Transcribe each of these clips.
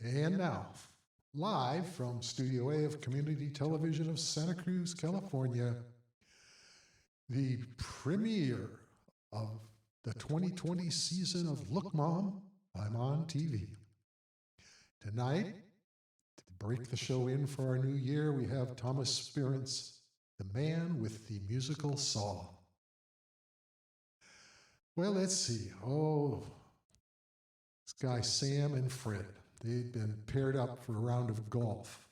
And now, live from Studio A of Community Television of Santa Cruz, California, the premiere of the 2020 season of Look Mom, I'm on TV. Tonight, to break the show in for our new year, we have Thomas Spearance, the man with the musical saw. Well, let's see. This guy Sam and Fred, they'd been paired up for a round of golf.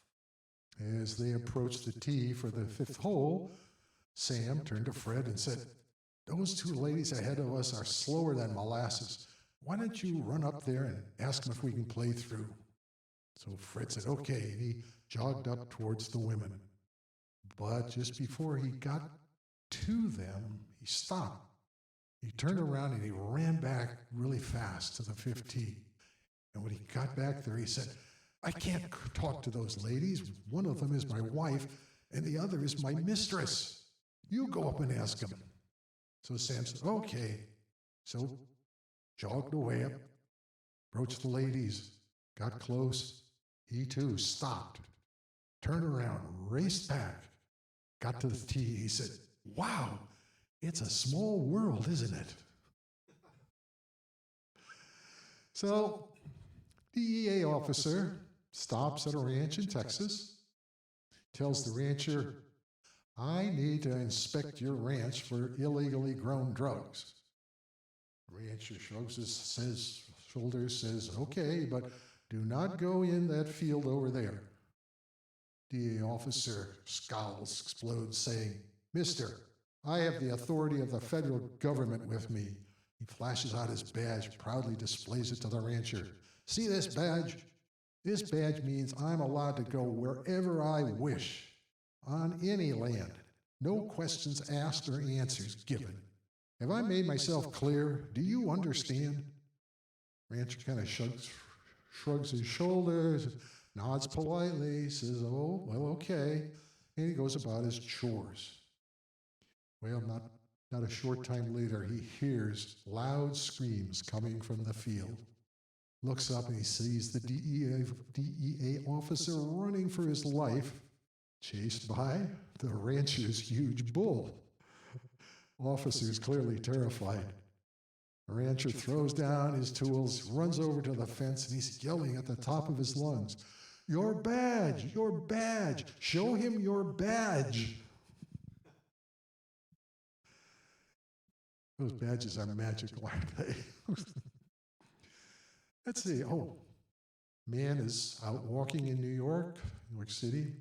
As they approached the tee for the fifth hole, Sam turned to Fred and said, "Those two ladies ahead of us are slower than molasses. Why don't you run up there and ask them if we can play through?" So Fred said, "Okay," and he jogged up towards the women. But just before he got to them, he stopped. He turned around and he ran back really fast to the fifth tee. And when he got back there, he said, "I can't talk to those ladies. One of them is my wife, and the other is my mistress. You go up and ask them." So Sam said, "Okay." So jogged away up, approached the ladies, got close. He too stopped, turned around, raced back, got to the tee. He said, "Wow, it's a small world, isn't it?" So, DEA officer stops at a ranch in Texas, tells the rancher, "I need to inspect your ranch for illegally grown drugs." The rancher shrugs his shoulders, says, "Okay, but do not go in that field over there." DEA officer scowls, explodes, saying, "Mister, I have the authority of the federal government with me." He flashes out his badge, proudly displays it to the rancher. "See this badge? This badge means I'm allowed to go wherever I wish, on any land. No questions asked or answers given. Have I made myself clear? Do you understand?" Rancher kind of shrugs his shoulders, nods politely, says, "Oh, well, okay," and he goes about his chores. Well, not a short time later, he hears loud screams coming from the field. Looks up and he sees the DEA officer running for his life, chased by the rancher's huge bull. Officer's clearly terrified. The rancher throws down his tools, runs over to the fence, and he's yelling at the top of his lungs, "Your badge! Your badge! Show him your badge!" Those badges are magical, aren't they? Let's see. Man is out walking in New York City,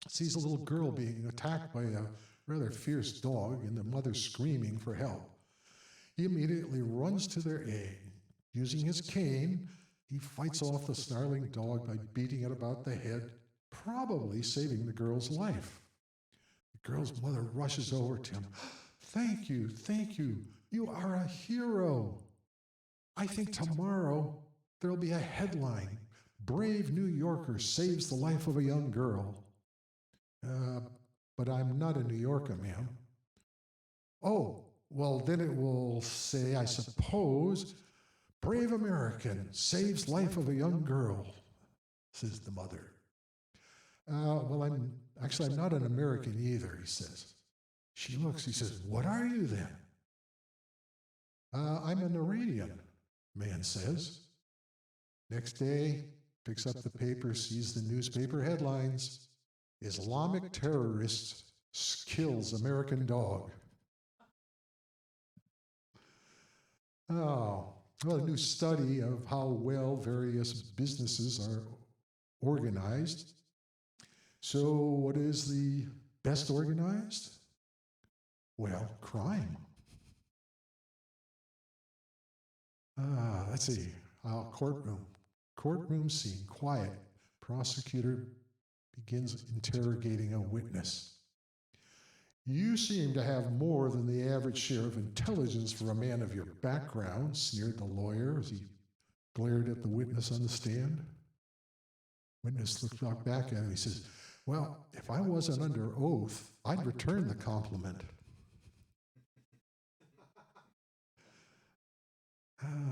sees a little girl being attacked by a rather fierce dog and the mother screaming for help. He immediately runs to their aid. Using his cane, he fights off the snarling dog by beating it about the head, probably saving the girl's life. The girl's mother rushes over to him. Thank you. You are a hero. I think tomorrow there'll be a headline. Brave New Yorker saves the life of a young girl." But I'm not a New Yorker, ma'am." "Oh, well, then it will say, I suppose, Brave American saves life of a young girl," says the mother. Well, I'm not an American either," he says. She looks, he says, "What are you then?" I'm an Iranian," man says. Next day, picks up the paper, sees the newspaper headlines. "Islamic terrorist kills American dog." Well, a new study of how well various businesses are organized. So what is the best organized? Well, crime. Let's see. Courtroom scene, quiet. Prosecutor begins interrogating a witness. "You seem to have more than the average share of intelligence for a man of your background," sneered the lawyer as he glared at the witness on the stand. Witness looked back at him. He says, "Well, if I wasn't under oath, I'd return the compliment."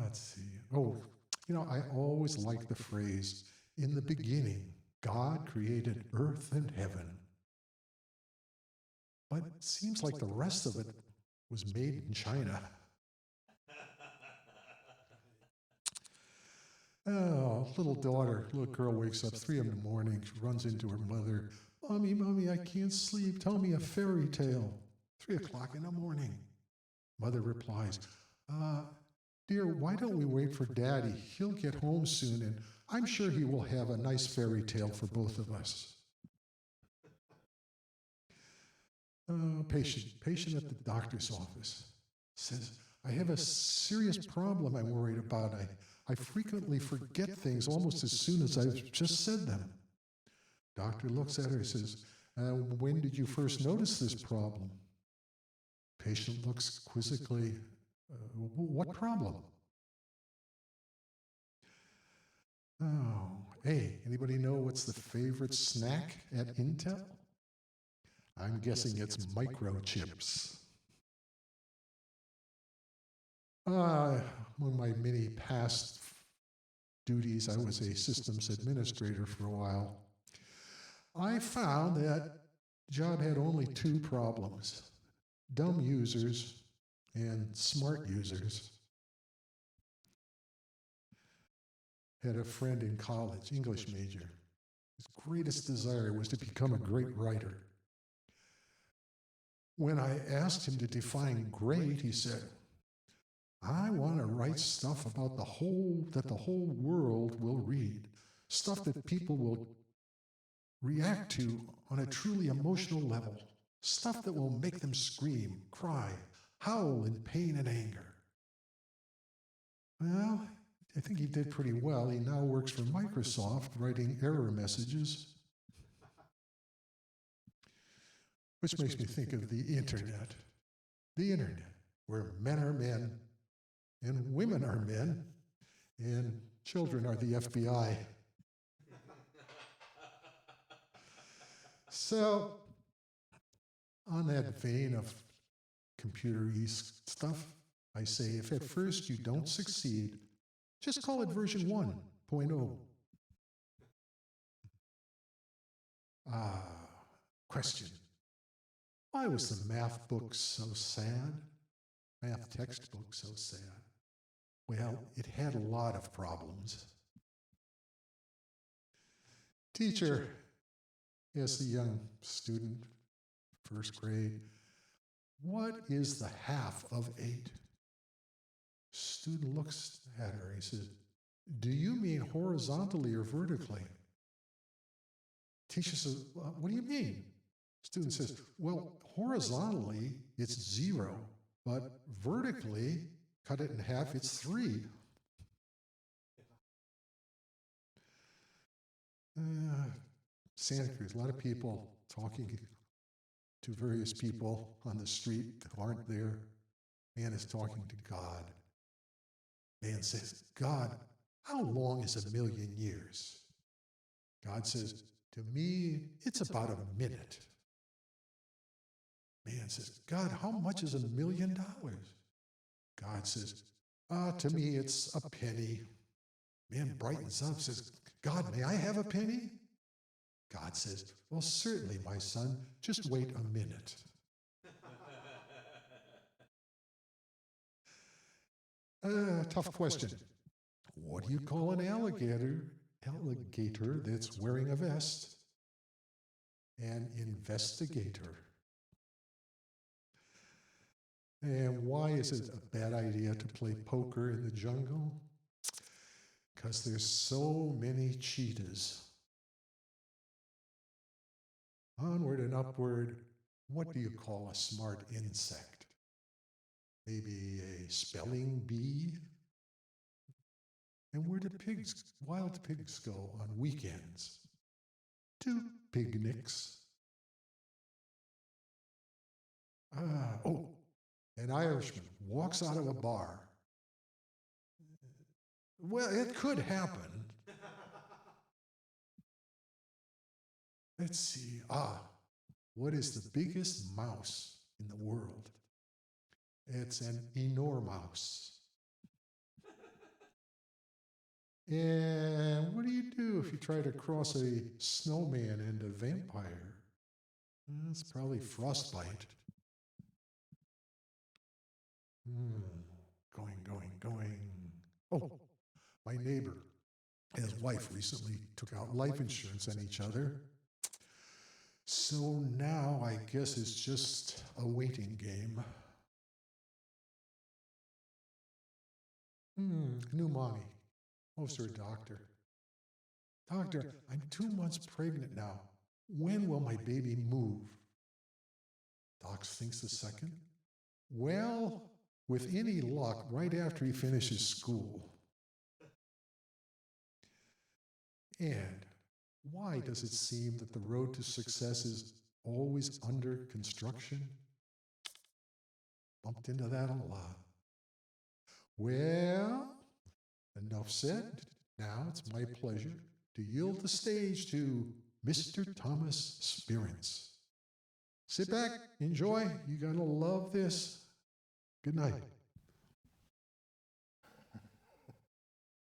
Let's see. I always like the phrase, In the beginning, God created earth and heaven. But it seems like the rest of it was made in China. Oh, little girl wakes up 3 in the morning. She runs into her mother. Mommy, Mommy, I can't sleep. Tell me a fairy tale. 3 o'clock in the morning. Mother replies, dear, why don't we wait for Daddy? He'll get home soon, and I'm sure he will have a nice fairy tale for both of us. Patient at the doctor's office says, I have a serious problem I'm worried about. I frequently forget things almost as soon as I've just said them. Doctor looks at her and says, when did you first notice this problem? Patient looks quizzically, what problem? Oh, hey, anybody know what's the favorite snack at Intel? I'm guessing it's microchips. Among my many past duties, I was a systems administrator for a while. I found that the job had only 2 problems: dumb users and smart users. Had a friend in college, English major. His greatest desire was to become a great writer. When I asked him to define great, he said, I want to write stuff about that the whole world will read, stuff that people will react to on a truly emotional level, stuff that will make them scream, cry, howl in pain and anger. Well, I think he did pretty well. He now works for Microsoft writing error messages. Which makes me think of the internet. The internet, where men are men, and women are men, and children are the FBI. So, on that vein of computer-y stuff, I say, if at first you don't succeed, just call it version 1.0. Question. Why was the math book so sad? Math textbook so sad? Well, it had a lot of problems. Teacher asks a young student, 1st grade, what is the half of 8? Student looks at her. He says, do you mean horizontally or vertically? Teacher says, what do you mean? Student says, well, horizontally, it's 0, but vertically, cut it in half, it's 3. Santa Cruz, a lot of people talking to various people on the street who aren't there. Man is talking to God. Man says, God, how long is 1,000,000 years? God says, to me, it's about a minute. Man says, God, how much is $1,000,000? God says, to me, it's a penny. Man brightens up, says, God, may I have a penny? God says, well, certainly, my son, just wait a minute. Tough question. What do you call an alligator that's wearing a vest? An investigator. And why is it a bad idea to play poker in the jungle? Because there's so many cheetahs. Onward and upward, what do you call a smart insect? Maybe a spelling bee? And where do wild pigs go on weekends? To picnics. An Irishman walks out of a bar. Well, it could happen. Let's see. What is the biggest mouse in the world? It's an enormous. And what do you do if you try to cross a snowman and a vampire? It's probably frostbite. Going. Oh, my neighbor and his wife recently took out life insurance on each other. So now I guess it's just a waiting game. New mommy. Oh, sir, doctor. Doctor, I'm 2 months pregnant now. When will my baby move? Doc thinks a second. Well, with any luck, right after he finishes school. And why does it seem that the road to success is always under construction? Bumped into that a lot. Well, enough said. Now it's my pleasure to yield the stage to Mr. Thomas Spearance. Sit back, enjoy. You gotta love this. Good night.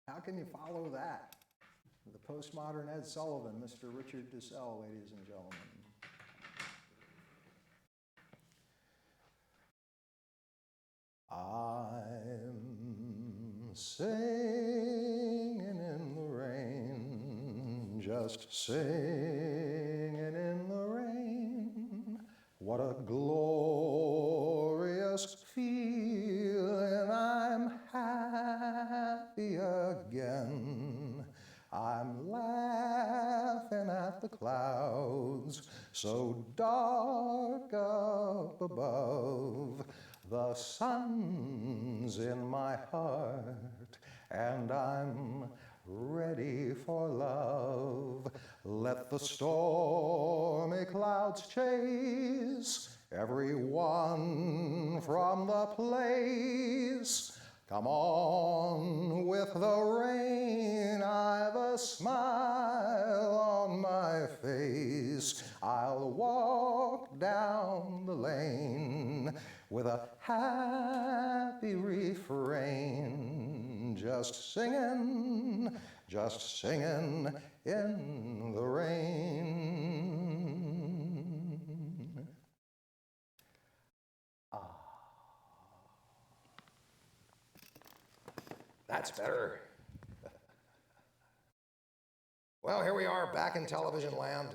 How can you follow that? The postmodern Ed Sullivan, Mr. Richard Dussel, ladies and gentlemen. I'm singing in the rain, just singing in the rain. What a glorious feeling, I'm happy again. I'm laughing at the clouds so dark up above. The sun's in my heart and I'm ready for love. Let the stormy clouds chase everyone from the place. Come on with the rain, I've a smile on my face. I'll walk down the lane with a happy refrain, just singing in the rain. That's better. Well, here we are back in television land.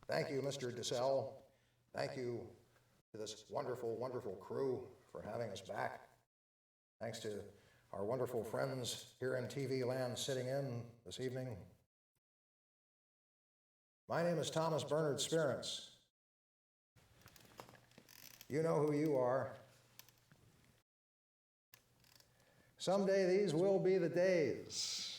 Thank you, Mr. Dussel. Thank you to this wonderful, wonderful crew for having us back. Thanks to our wonderful friends here in TV land sitting in this evening. My name is Thomas Bernard Spearance. You know who you are. Someday these will be the days.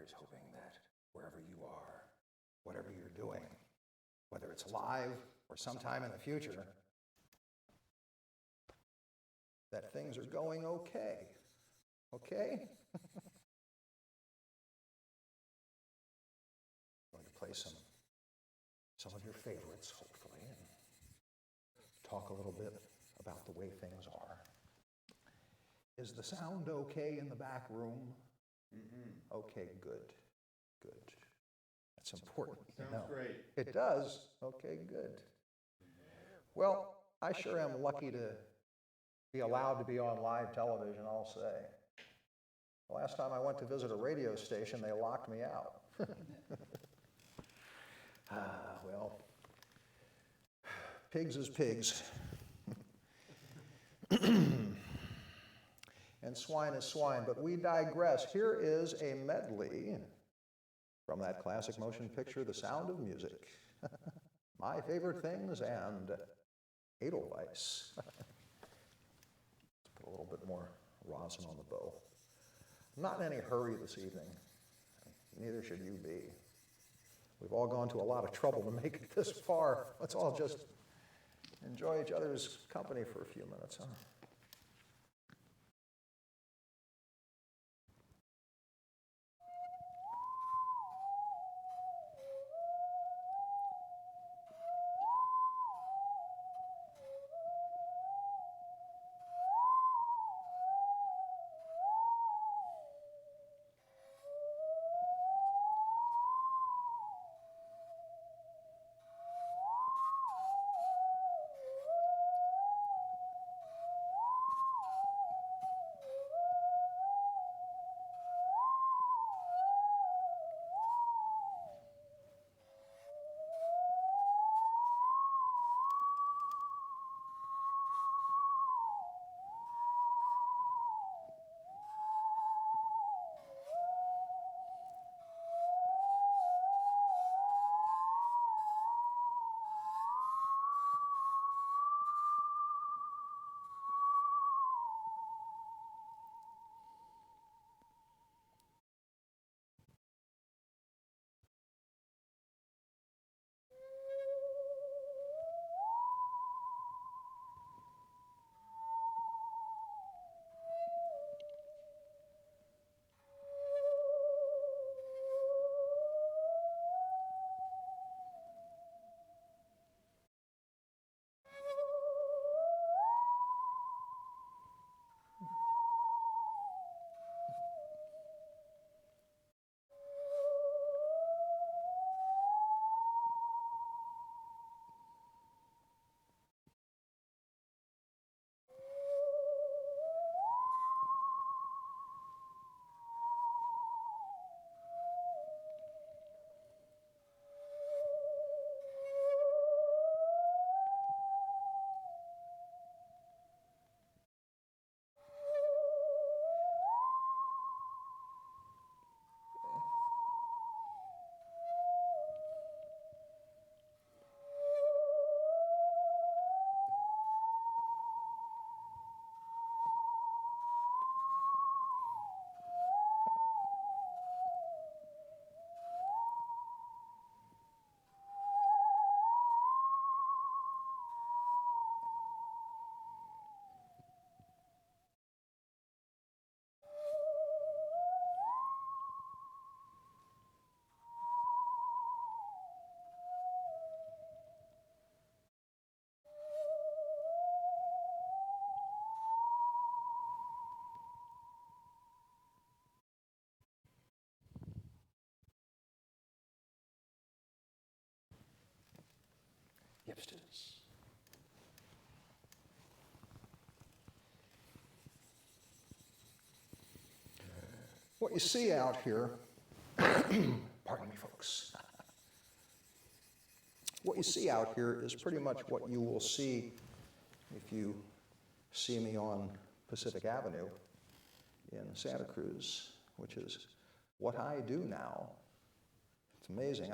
Here's hoping that wherever you are, whatever you're doing, whether it's live or sometime in the future, that things are going okay. Okay? I'm going to play some of your favorites, hopefully, and talk a little bit about the way things are. Is the sound okay in the back room? Mm-hmm. Okay, good. That's important. Sounds great. It does? Okay, good. Well, I sure am lucky to be allowed to be on live television, I'll say. The last time I went to visit a radio station, they locked me out. Well, pigs is pigs. And swine is swine, but we digress. Here is a medley from that classic motion picture, The Sound of Music. My Favorite Things and Edelweiss. Let's put a little bit more rosin on the bow. I'm not in any hurry this evening. Neither should you be. We've all gone to a lot of trouble to make it this far. Let's all just enjoy each other's company for a few minutes, huh? Hipsters. What you see out here, pardon me, folks. What you see out here is pretty much what you will see if you see me on Pacific Avenue in Santa Cruz, which is what I do now. It's amazing.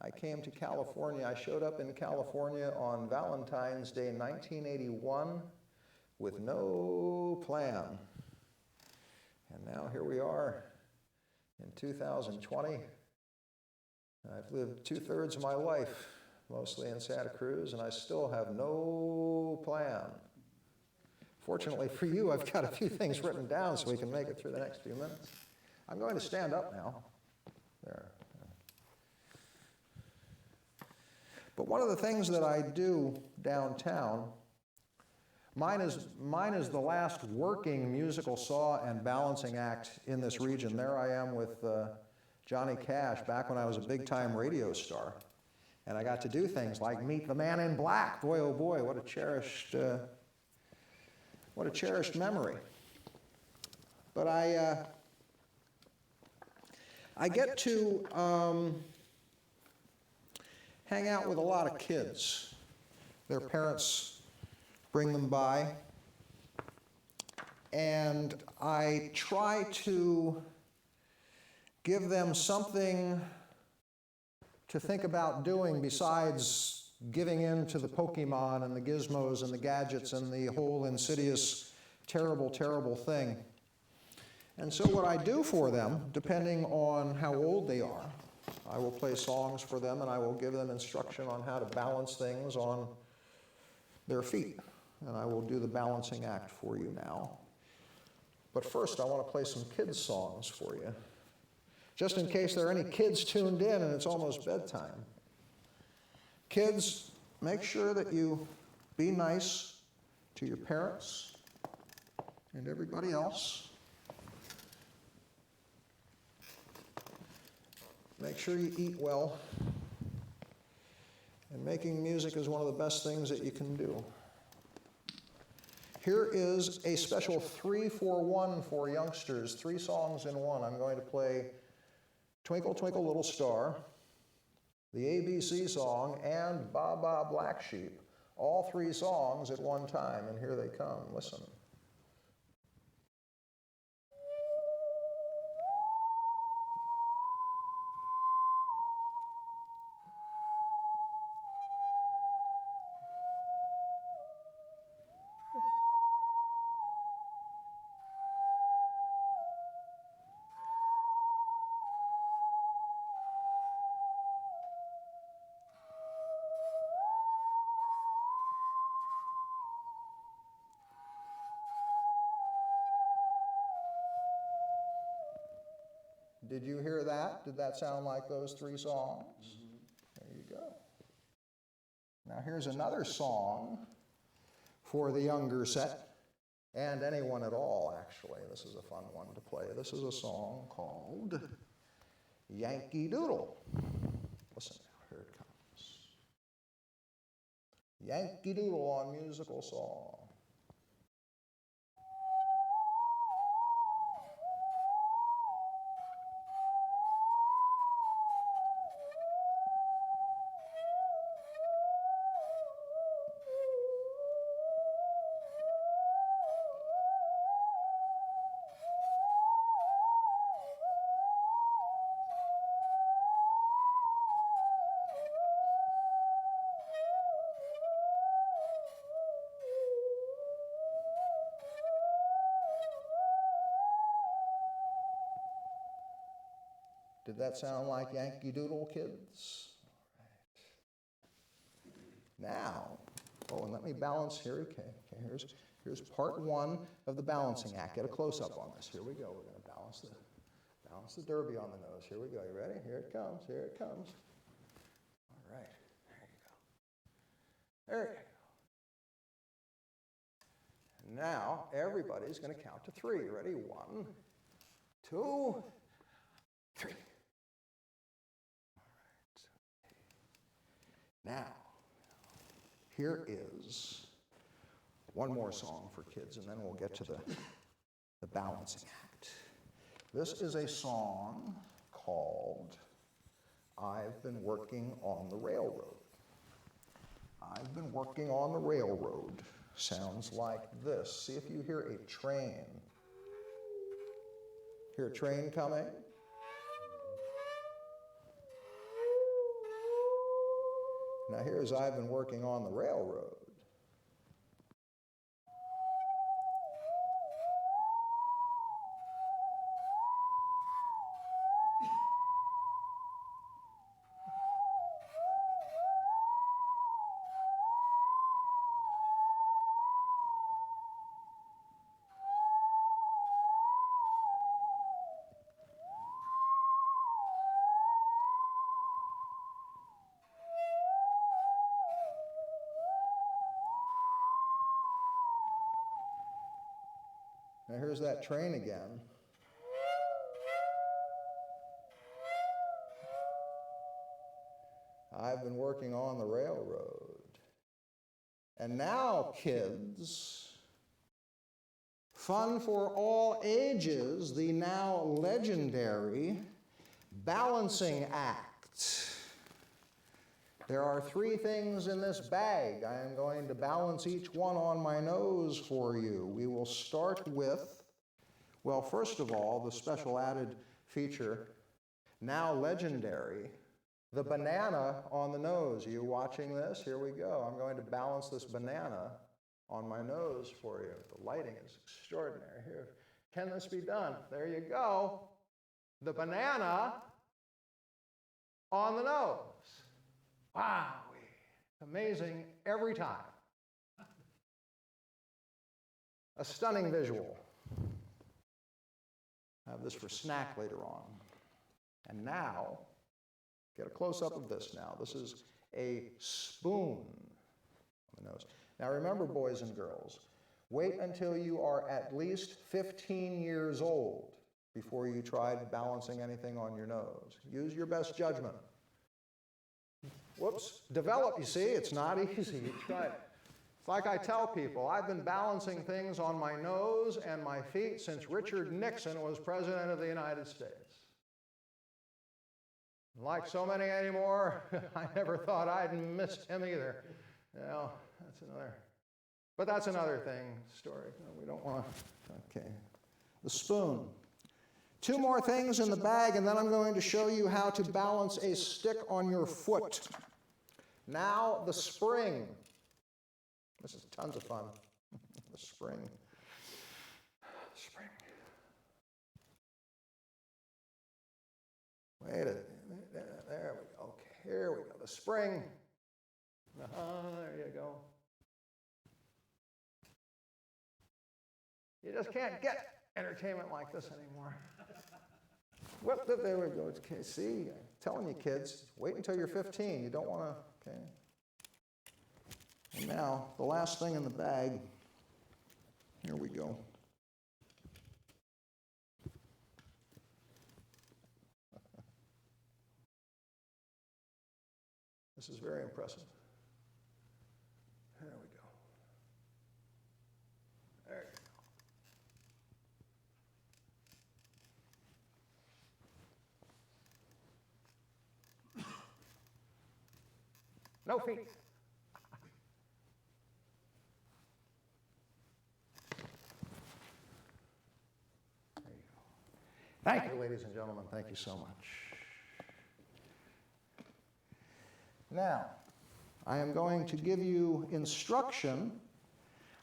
I came to California. I showed up in California on Valentine's Day 1981 with no plan. And now here we are in 2020. I've lived 2/3 of my life, mostly in Santa Cruz, and I still have no plan. Fortunately for you, I've got a few things written down so we can make it through the next few minutes. I'm going to stand up now. There. But one of the things that I do downtown, mine is the last working musical saw and balancing act in this region. There I am with Johnny Cash back when I was a big-time radio star. And I got to do things like meet the man in black. Boy, oh boy, what a cherished memory. But I get to hang out with a lot of kids. Their parents bring them by, and I try to give them something to think about doing besides giving in to the Pokemon and the gizmos and the gadgets and the whole insidious, terrible, terrible thing. And so what I do for them, depending on how old they are, I will play songs for them and I will give them instruction on how to balance things on their feet. And I will do the balancing act for you now. But first I want to play some kids' songs for you, just in case there are any kids tuned in and it's almost bedtime. Kids, make sure that you be nice to your parents and everybody else. Make sure you eat well. And making music is one of the best things that you can do. Here is a special 3-for-1 for youngsters, 3 songs in one. I'm going to play Twinkle, Twinkle, Little Star, the ABC song, and Ba Ba Black Sheep. All 3 songs at one time, and here they come. Listen. Did you hear that? Did that sound like those 3 songs? Mm-hmm. There you go. Now here's another song for the younger set, and anyone at all, actually. This is a fun one to play. This is a song called Yankee Doodle. Listen, here it comes. Yankee Doodle on Musical Saw. Did that sound like Yankee Doodle, kids? All right. Now, and let me balance here. Okay, here's part 1 of the balancing act. Get a close-up on this. Here we go. We're going to balance the derby on the nose. Here we go. You ready? Here it comes. Here it comes. All right. There you go. Now, everybody's going to count to 3. Ready? 1, 2, 3. Now, here is one more song for kids, and then we'll get to the balancing act. This is a song called I've Been Working on the Railroad. I've been working on the railroad. Sounds like this. See if you hear a train. Hear a train coming? Now here's I've been working on the railroad. Now here's that train again. I've been working on the railroad. And now, kids, fun for all ages, the now legendary balancing act. There are 3 things in this bag. I am going to balance each one on my nose for you. We will start with, well, first of all, the special added feature, now legendary, the banana on the nose. Are you watching this? Here we go. I'm going to balance this banana on my nose for you. The lighting is extraordinary here. Can this be done? There you go. The banana on the nose. Wow, amazing every time. A stunning visual. I have this for snack later on. And now, get a close-up of this now. This is a spoon on the nose. Now remember, boys and girls, wait until you are at least 15 years old before you try balancing anything on your nose. Use your best judgment. Whoops, develop, you see, it's not easy. You try it. It's like I tell people, I've been balancing things on my nose and my feet since Richard Nixon was President of the United States. Like so many anymore, I never thought I'd missed him either. You know, that's another story. No, we don't want to, okay. The spoon. 2 more things in the bag, and then I'm going to show you how to balance a stick on your foot. Now, the spring. This is tons of fun. The spring. Spring. Wait a minute. There we go. Okay, here we go. The spring. There you go. You just can't get entertainment like this anymore. Whoop, there we go. Okay, see, I'm telling you, kids, wait until you're 15. You don't want to, okay. And now, the last thing in the bag. Here we go. This is very impressive. There we go. There you go. No feet. There you go. Thank you, ladies and gentlemen. Thank you so much. Now, I am going to give you instruction.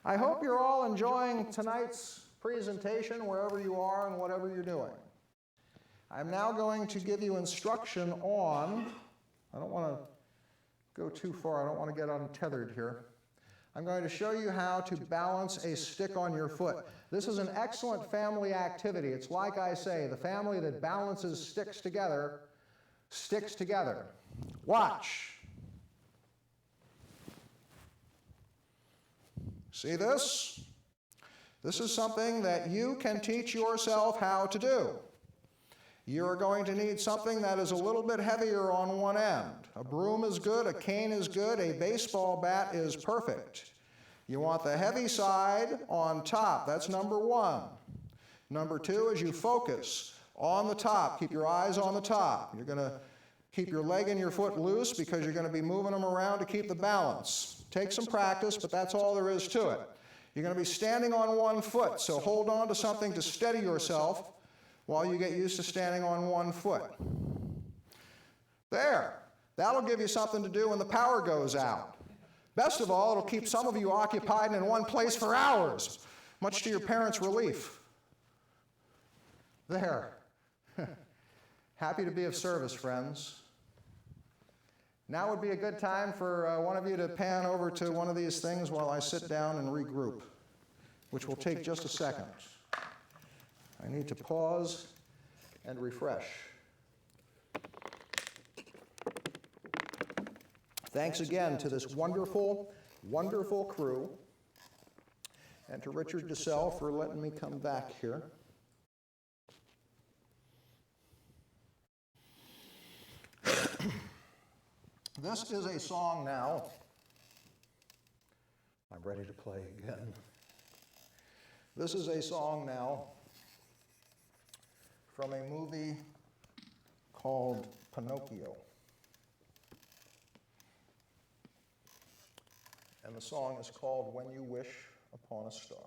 I hope you're all enjoying tonight's presentation wherever you are and whatever you're doing. I'm now going to give you instruction on, I don't want to go too far, I don't want to get untethered here. I'm going to show you how to balance a stick on your foot. This is an excellent family activity. It's like I say, the family that balances sticks together, sticks together. Watch. See this? This is something that you can teach yourself how to do. You're going to need something that is a little bit heavier on one end. A broom is good, a cane is good, a baseball bat is perfect. You want the heavy side on top. That's number 1. Number 2 is you focus on the top. Keep your eyes on the top. You're going to keep your leg and your foot loose because you're going to be moving them around to keep the balance. Take some practice, but that's all there is to it. You're going to be standing on one foot, so hold on to something to steady yourself while you get used to standing on one foot. There. That'll give you something to do when the power goes out. Best of all, it'll keep some of you occupied and in one place for hours, much to your parents' relief. There. Happy to be of service, friends. Now would be a good time for one of you to pan over to one of these things while I sit down and regroup, which will take just a second. I need to pause and refresh. Thanks again to this wonderful, wonderful crew. and to Richard DeSalle for letting me come back here. This is a song now. I'm ready to play again. This is a song now from a movie called Pinocchio. And the song is called When You Wish Upon a Star.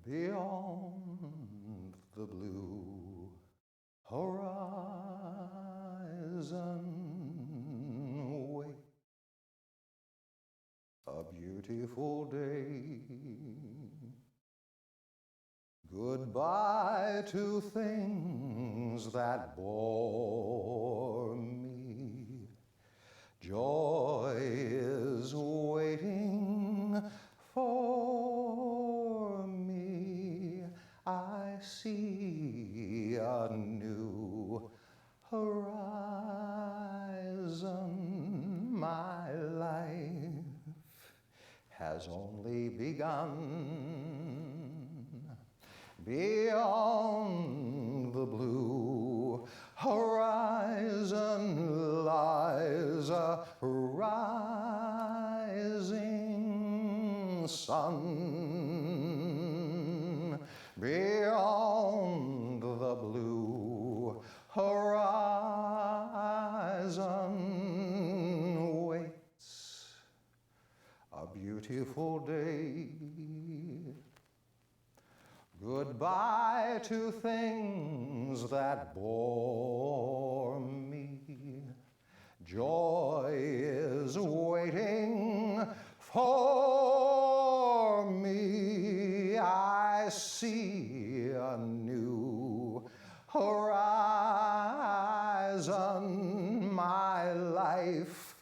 Beyond the blue horizon waits a beautiful day. Goodbye to things that bore me. Joy is waiting for me. I see a new horizon. My life has only begun. Beyond the blue horizon lies a rising sun. Beyond the blue horizon waits a beautiful day. Goodbye to things that bore me. Joy is waiting for me. I see a new horizon. My life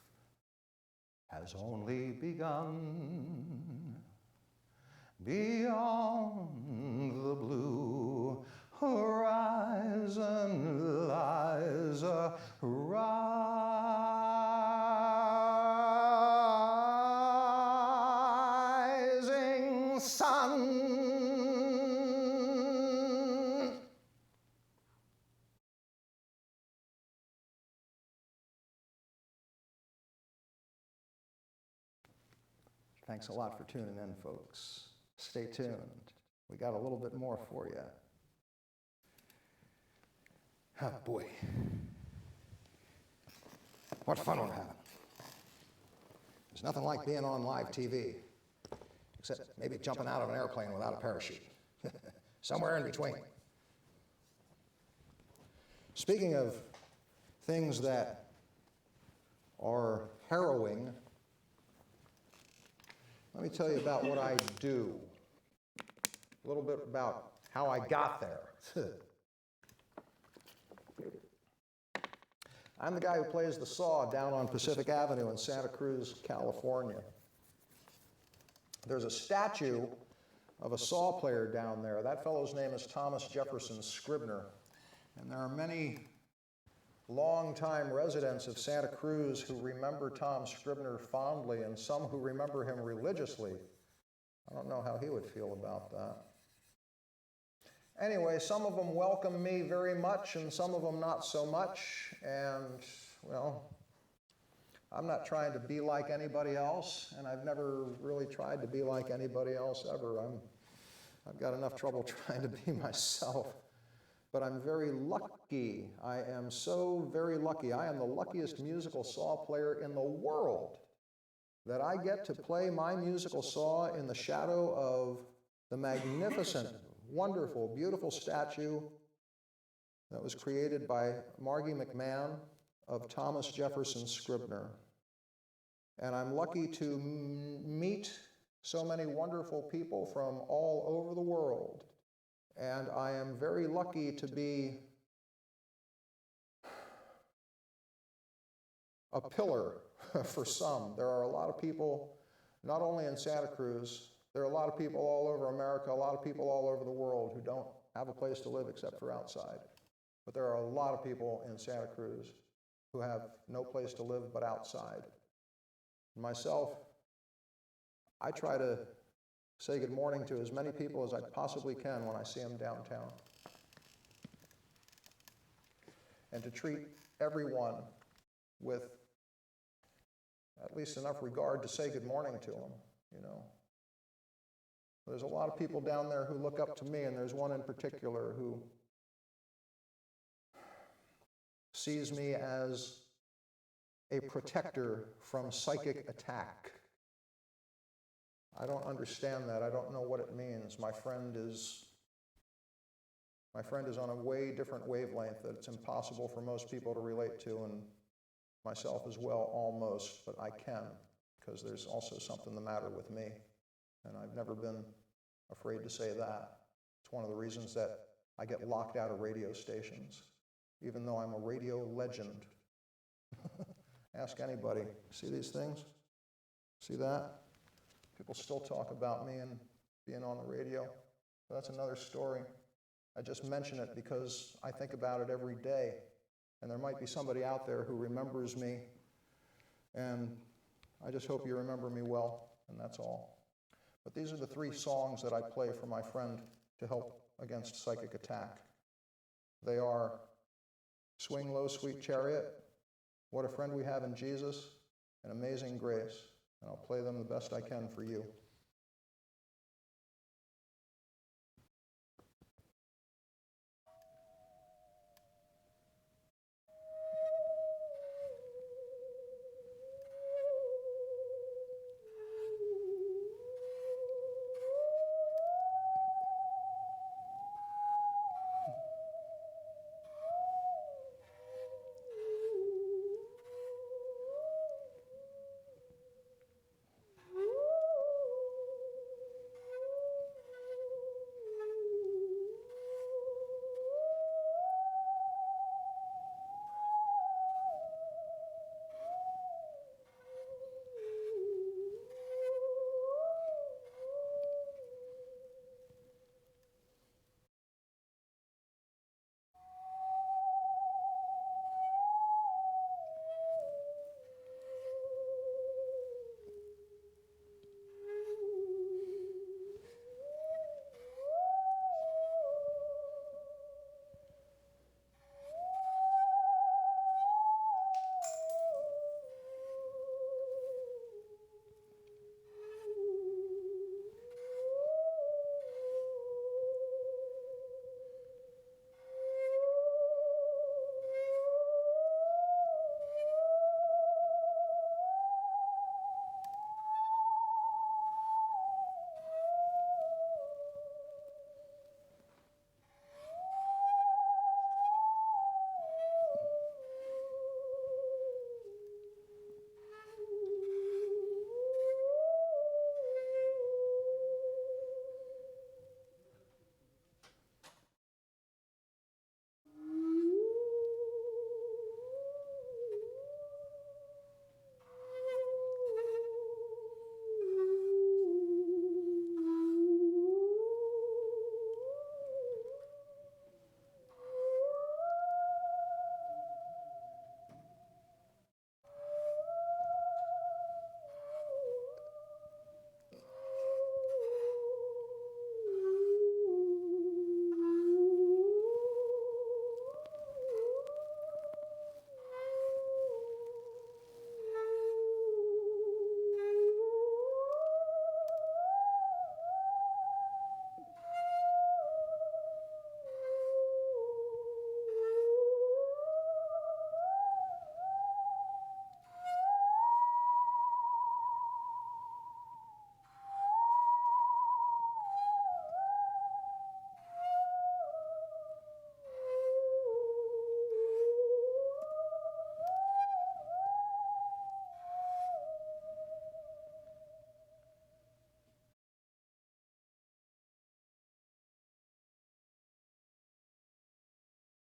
has only begun. Beyond the blue horizon lies a rising sun. Thanks a lot for tuning in, folks. Stay tuned. We got a little bit more for you. Oh, boy. What fun we're having. There's nothing like being on live TV, except maybe jumping out of an airplane without a parachute. Somewhere in between. Speaking of things that are harrowing, let me tell you about what I do a little bit about how I got there. I'm the guy who plays the saw down on Pacific Avenue in Santa Cruz, California. There's a statue of a saw player down there. That fellow's name is Thomas Jefferson Scribner. And there are many longtime residents of Santa Cruz who remember Tom Scribner fondly, and some who remember him religiously. I don't know how he would feel about that. Anyway, some of them welcome me very much, and some of them not so much. And, well, I'm not trying to be like anybody else, and I've never really tried to be like anybody else ever. I've got enough trouble trying to be myself. But I'm very lucky. I am so very lucky. I am the luckiest musical saw player in the world that I get to play my musical saw in the shadow of the magnificent, wonderful, beautiful statue that was created by Margie McMahon of Thomas Jefferson Scribner. And I'm lucky to meet so many wonderful people from all over the world. And I am very lucky to be a pillar for some. There are a lot of people, not only in Santa Cruz, there are a lot of people all over America, a lot of people all over the world who don't have a place to live except for outside. But there are a lot of people in Santa Cruz who have no place to live but outside. Myself, I try to say good morning to as many people as I possibly can when I see them downtown. And to treat everyone with at least enough regard to say good morning to them, you know. There's a lot of people down there who look up to me, and there's one in particular who sees me as a protector from psychic attack. I don't understand that. I don't know what it means. My friend is on a way different wavelength that it's impossible for most people to relate to, and myself as well, almost, but I can, because there's also something the matter with me. And I've never been afraid to say that. It's one of the reasons that I get locked out of radio stations, even though I'm a radio legend. Ask anybody. See these things? See that? People still talk about me and being on the radio. But that's another story. I just mention it because I think about it every day. And there might be somebody out there who remembers me. And I just hope you remember me well, and that's all. But these are the 3 songs that I play for my friend to help against psychic attack. They are Swing Low, Sweet Chariot, What a Friend We Have in Jesus, and Amazing Grace. And I'll play them the best I can for you.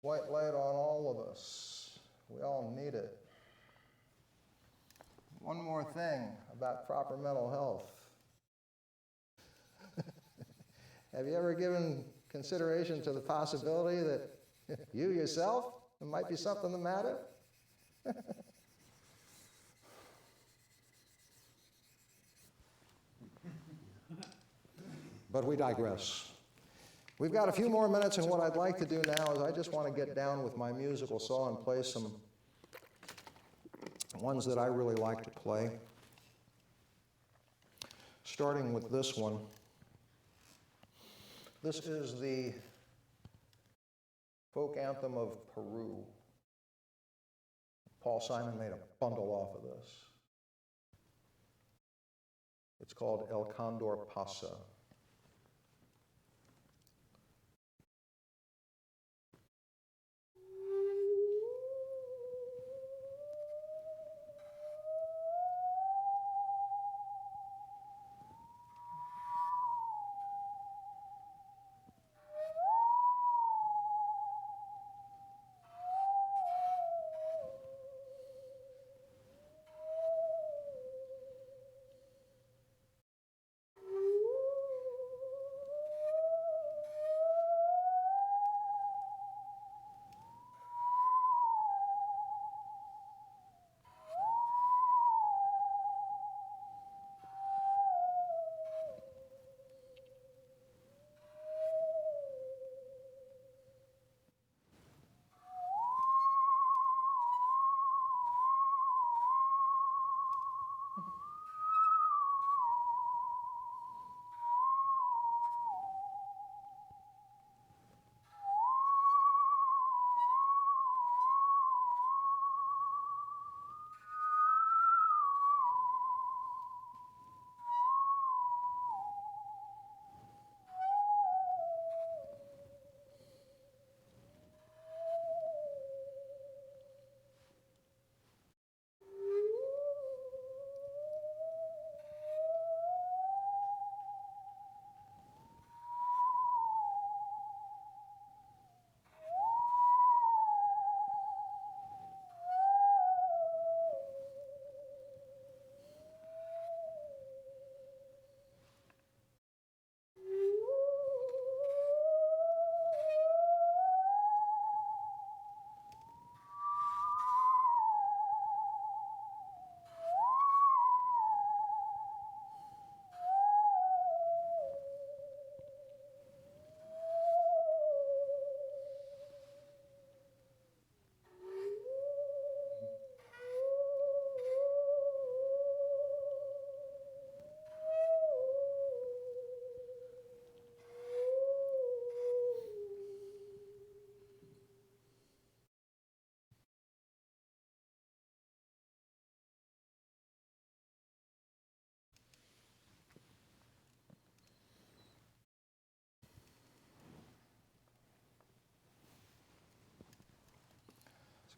White light on all of us. We all need it. One more thing about proper mental health. Have you ever given consideration to the possibility that you yourself, there might be something the matter? But we digress. We've got a few more minutes, and what I'd like to do now is I just want to get down with my musical saw and play some ones that I really like to play. Starting with this one. This is the folk anthem of Peru. Paul Simon made a bundle off of this. It's called El Condor Pasa.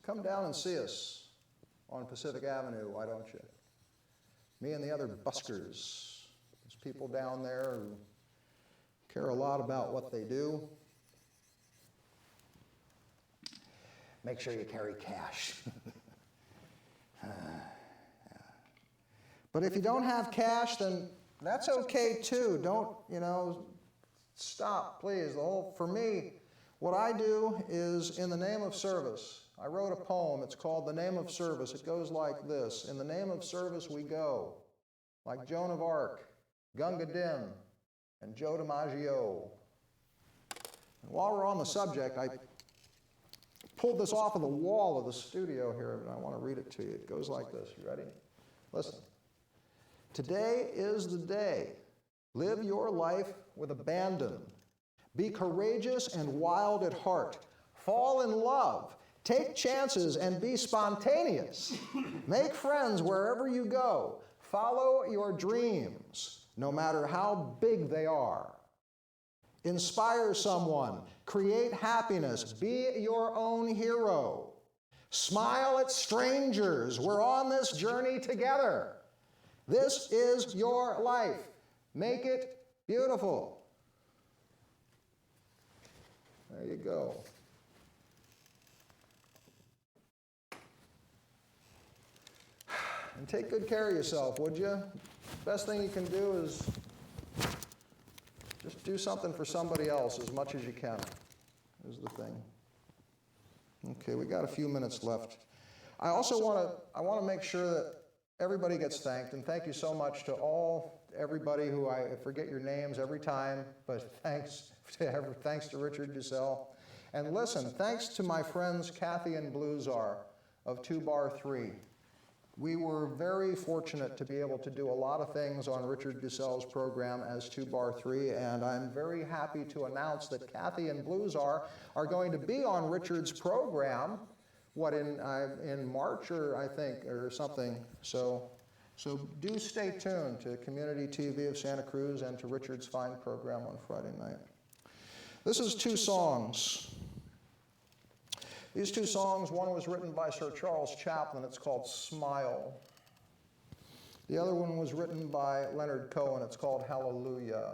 Come down and see us on Pacific Avenue, why don't you? Me and the other buskers. There's people down there who care a lot about what they do. Make sure you carry cash. But if you don't have cash, then that's okay too. Don't, stop, please. For me, what I do is in the name of service. I wrote a poem. It's called The Name of Service. It goes like this. In the name of service we go, like Joan of Arc, Gunga Din, and Joe DiMaggio. And while we're on the subject, I pulled this off of the wall of the studio here, and I want to read it to you. It goes like this. You ready? Listen. Today is the day. Live your life with abandon. Be courageous and wild at heart. Fall in love. Take chances and be spontaneous. Make friends wherever you go. Follow your dreams, no matter how big they are. Inspire someone. Create happiness. Be your own hero. Smile at strangers. We're on this journey together. This is your life. Make it beautiful. There you go. And take good care of yourself, would you? Best thing you can do is just do something for somebody else as much as you can, is the thing. Okay, we got a few minutes left. I also want to make sure that everybody gets thanked, and thank you so much to everybody who I forget your names every time, but thanks to Richard Dussel. And listen, thanks to my friends Kathy and Bluesar of 2 Bar 3. We were very fortunate to be able to do a lot of things on Richard Dussel's program as 2 Bar 3, and I'm very happy to announce that Kathy and Bluesar are going to be on Richard's program, in March, or I think, or something. So do stay tuned to Community TV of Santa Cruz and to Richard's fine program on Friday night. This is 2 songs. These 2 songs, one was written by Sir Charles Chaplin. It's called Smile. The other one was written by Leonard Cohen. It's called Hallelujah.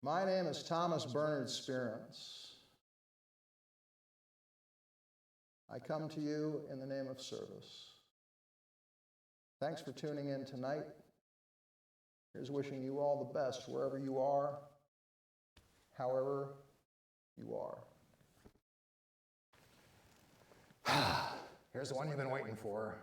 My name is Thomas Bernard Spearance. I come to you in the name of service. Thanks for tuning in tonight. Here's wishing you all the best wherever you are, however you are. Here's the one you've been waiting for.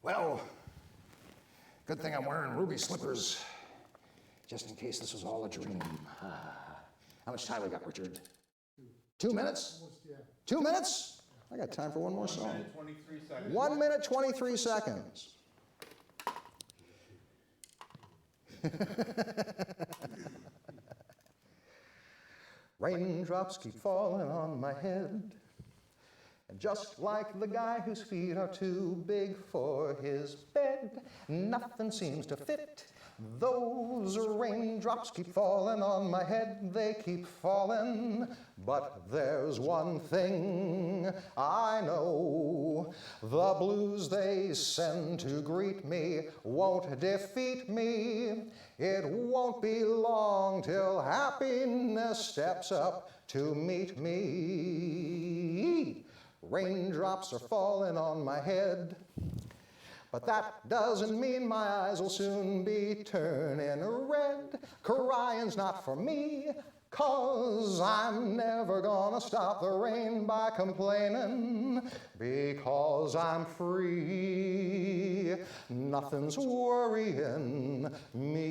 Well, good thing I'm wearing ruby slippers, just in case this was all a dream. How much time we got, Richard? 2 minutes? 2 minutes? I got time for one more song. 1 minute, 23 seconds. 1 minute, 23 seconds. Raindrops keep falling on my head. And just like the guy whose feet are too big for his bed, nothing seems to fit. Those raindrops keep falling on my head, they keep falling. But there's one thing I know, the blues they send to greet me won't defeat me. It won't be long till happiness steps up to meet me. Raindrops are falling on my head, but that doesn't mean my eyes will soon be turning red. Crying's not for me, 'cause I'm never gonna stop the rain by complaining, because I'm free. Nothing's worrying me.